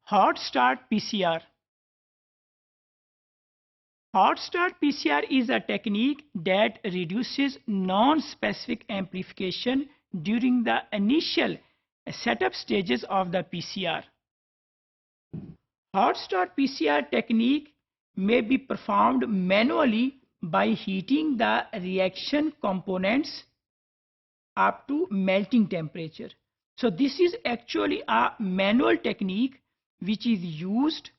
Hot start PCR. Hot start PCR is a technique that reduces non-specific amplification during the initial setup stages of the PCR. Hot start PCR technique may be performed manually by heating the reaction components up to melting temperature. So this is actually a manual technique which is used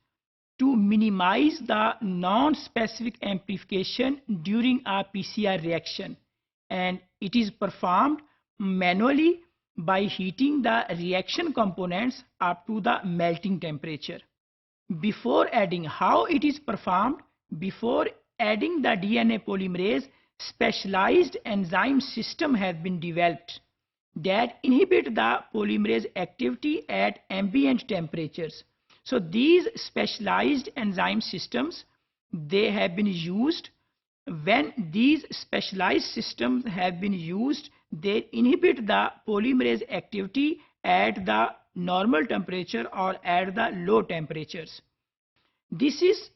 to minimize the non-specific amplification during a PCR reaction, and it is performed manually by heating the reaction components up to the melting temperature. Before adding, how it is performed? Before adding the DNA polymerase, specialized enzyme system has been developed that inhibit the polymerase activity at ambient temperatures. So these specialized enzyme systems, they have been used. When these specialized systems have been used, they inhibit the polymerase activity at the normal temperature or at the low temperatures. This is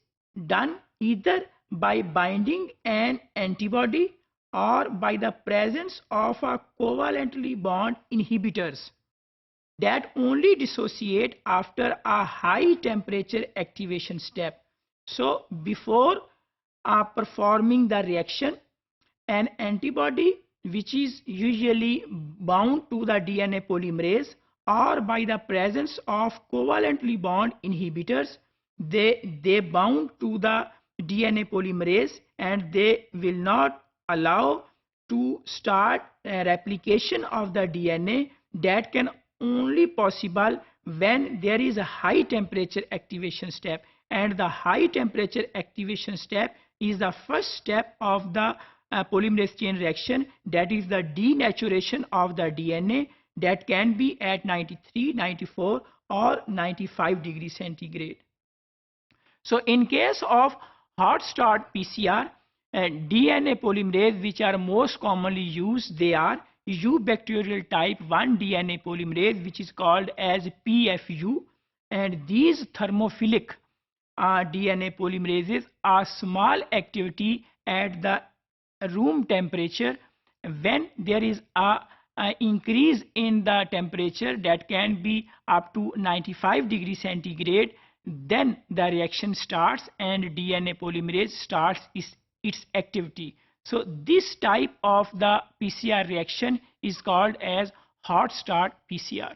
done either by binding an antibody or by the presence of a covalently bound inhibitors that only dissociate after a high temperature activation step. So before performing the reaction, an antibody which is usually bound to the DNA polymerase or by the presence of covalently bound inhibitors, they bound to the DNA polymerase and they will not allow to start a replication of the DNA. That can only possible when there is a high temperature activation step, and the high temperature activation step is the first step of the polymerase chain reaction, that is the denaturation of the DNA, that can be at 93, 94 or 95 degrees centigrade. So in case of hot start PCR, DNA polymerase which are most commonly used, they are eubacterial type 1 DNA polymerase, which is called as PFU, and these thermophilic DNA polymerases are small activity at the room temperature. When there is a increase in the temperature that can be up to 95 degrees centigrade, then the reaction starts and DNA polymerase starts its activity. So this type of the PCR reaction is called as hot start PCR.